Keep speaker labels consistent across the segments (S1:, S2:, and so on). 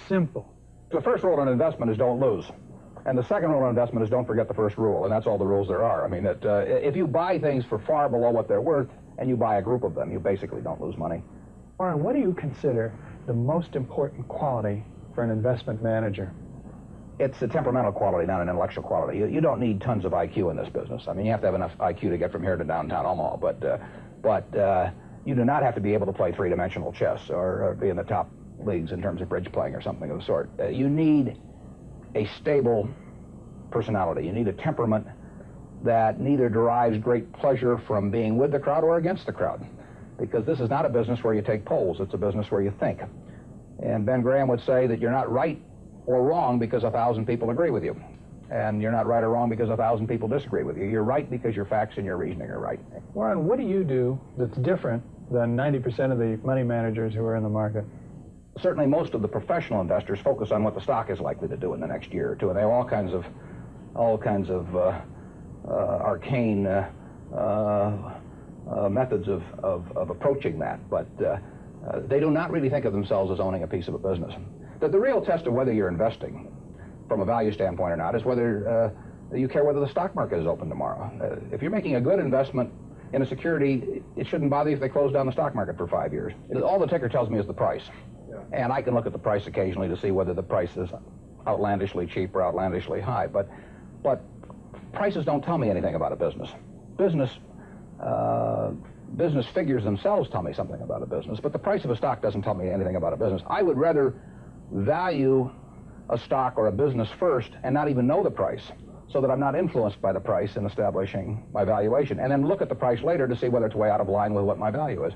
S1: simple.
S2: The first rule in investment is don't lose. And the second rule in investment is don't forget the first rule, and that's all the rules there are. I mean, if you buy things for far below what they're worth, and you buy a group of them, you basically don't lose money.
S1: Warren, what do you consider the most important quality for an investment manager?
S2: It's a temperamental quality, not an intellectual quality. You don't need tons of IQ in this business. I mean, you have to have enough IQ to get from here to downtown Omaha, but you do not have to be able to play three-dimensional chess or be in the top leagues in terms of bridge playing or something of the sort. You need a stable personality. You need a temperament that neither derives great pleasure from being with the crowd or against the crowd, because this is not a business where you take polls. It's a business where you think. And Ben Graham would say that you're not right or wrong because 1,000 people agree with you, and you're not right or wrong because 1,000 people disagree with you. You're right because your facts and your reasoning are right.
S1: Warren, what do you do that's different than 90% of the money managers who are in the market?
S2: Certainly most of the professional investors focus on what the stock is likely to do in the next year or two, and they have all kinds of arcane methods of approaching that, but they do not really think of themselves as owning a piece of a business. The real test of whether you're investing from a value standpoint or not is whether you care whether the stock market is open tomorrow. If you're making a good investment in a security, it shouldn't bother you if they close down the stock market for 5 years. All the ticker tells me is the price. And I can look at the price occasionally to see whether the price is outlandishly cheap or outlandishly high. But prices don't tell me anything about a business. Business figures themselves tell me something about a business, but the price of a stock doesn't tell me anything about a business. I would rather value a stock or a business first and not even know the price, so that I'm not influenced by the price in establishing my valuation, and then look at the price later to see whether it's way out of line with what my value is.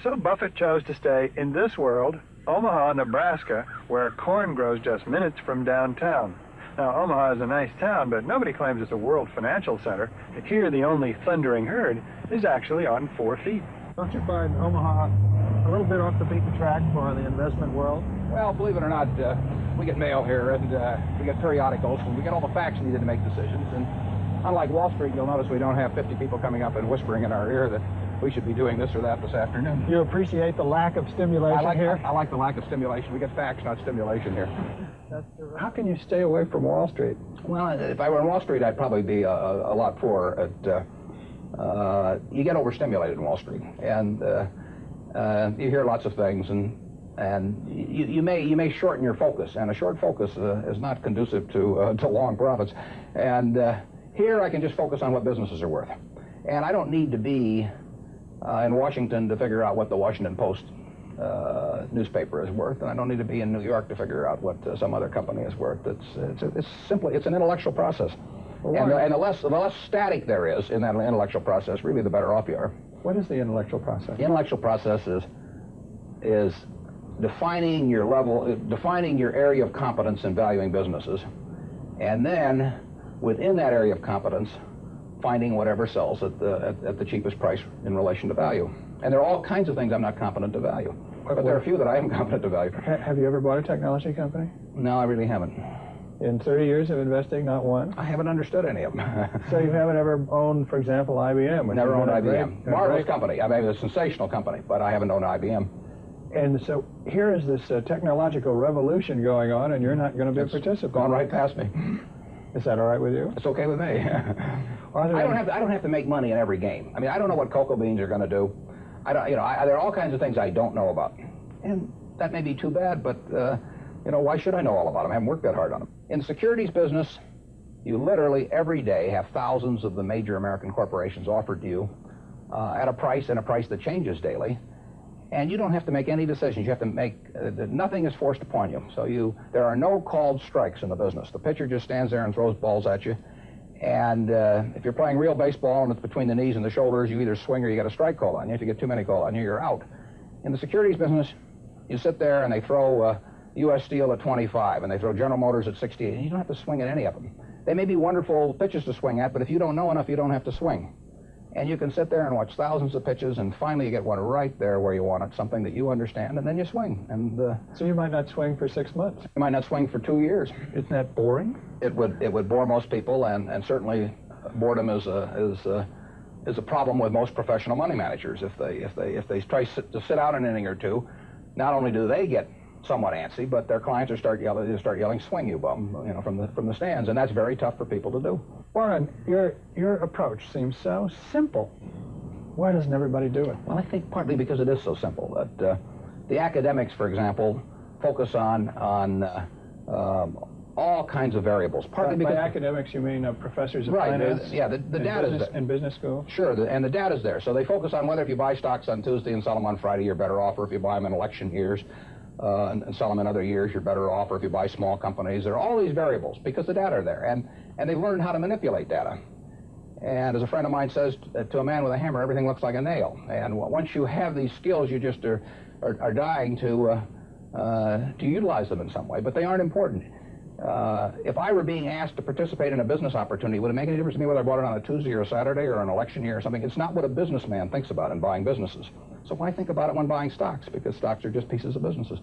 S1: So Buffett chose to stay in this world, Omaha, Nebraska, where corn grows just minutes from downtown. Now, Omaha is a nice town, but nobody claims it's a world financial center. Here, the only thundering herd is actually on 4 feet. Don't you find Omaha a little bit off the beaten track for the investment world?
S2: Well, believe it or not, we get mail here, and we get periodicals, and we get all the facts needed to make decisions. And unlike Wall Street, you'll notice we don't have 50 people coming up and whispering in our ear that we should be doing this or that this afternoon.
S1: You appreciate the lack of stimulation here?
S2: I like the lack of stimulation. We get facts, not stimulation here.
S1: How can you stay away from Wall Street?
S2: Well, if I were on Wall Street, I'd probably be a lot poorer. You get overstimulated in Wall Street, and you hear lots of things, and you may shorten your focus, and a short focus is not conducive to long profits. And here I can just focus on what businesses are worth, and I don't need to be in Washington to figure out what the Washington Post newspaper is worth, and I don't need to be in New York to figure out what some other company is worth. It's an intellectual process, and the less static there is in that intellectual process, really the better off you are.
S1: What is the intellectual process?
S2: The intellectual process is defining your level, defining your area of competence in valuing businesses, and then within that area of competence, finding whatever sells at the cheapest price in relation to value. And there are all kinds of things I'm not competent to value, but there are a few that I am competent to value.
S1: Have you ever bought a technology company?
S2: No, I really haven't.
S1: In 30 years of investing, not one?
S2: I haven't understood any of them.
S1: So you haven't ever owned, for example, IBM?
S2: Never owned IBM. Marvelous company. I mean, a sensational company, but I haven't owned IBM.
S1: And so here is this technological revolution going on, and you're not going to be a participant.
S2: Gone right past me.
S1: Is that all right with you?
S2: It's okay with me. I don't have to make money in every game. I mean, I don't know what cocoa beans are going to do. There are all kinds of things I don't know about, and that may be too bad. But why should I know all about them? I haven't worked that hard on them. In the securities business, you literally every day have thousands of the major American corporations offered to you at a price that changes daily. And you don't have to make any decisions. You have to make, nothing is forced upon you. So there are no called strikes in the business. The pitcher just stands there and throws balls at you. And if you're playing real baseball and it's between the knees and the shoulders, you either swing or you get a strike call on you. If you get too many called on you, you're out. In the securities business, you sit there and they throw U.S. Steel at 25 and they throw General Motors at 68, and you don't have to swing at any of them. They may be wonderful pitches to swing at, but if you don't know enough, you don't have to swing. And you can sit there and watch thousands of pitches, and finally you get one right there where you want it, something that you understand, and then you swing. And
S1: so you might not swing for 6 months.
S2: You might not swing for 2 years.
S1: Isn't that boring?
S2: It would bore most people, and certainly boredom is a problem with most professional money managers. If they try to sit out an inning or two, not only do they get somewhat antsy, but their clients are start yelling, "Swing, you bum," you know, from the stands, and that's very tough for people to do.
S1: Warren, your approach seems so simple. Why doesn't everybody do it?
S2: Well, I think partly because it is so simple. That the academics, for example, focus on all kinds of variables. Partly because
S1: by academics, you mean professors of
S2: right,
S1: finance?
S2: Yeah, the data's there.
S1: In business school?
S2: Sure, and the data's there. So they focus on whether if you buy stocks on Tuesday and sell them on Friday, you're better off, or if you buy them in election years and sell them in other years, you're better off, or if you buy small companies. There are all these variables because the data are there, and they've learned how to manipulate data. And as a friend of mine says, to a man with a hammer, everything looks like a nail. And once you have these skills, you just are dying to utilize them in some way, but they aren't important. If I were being asked to participate in a business opportunity, would it make any difference to me whether I bought it on a Tuesday or a Saturday or an election year or something? It's not what a businessman thinks about in buying businesses. So why think about it when buying stocks? Because stocks are just pieces of businesses.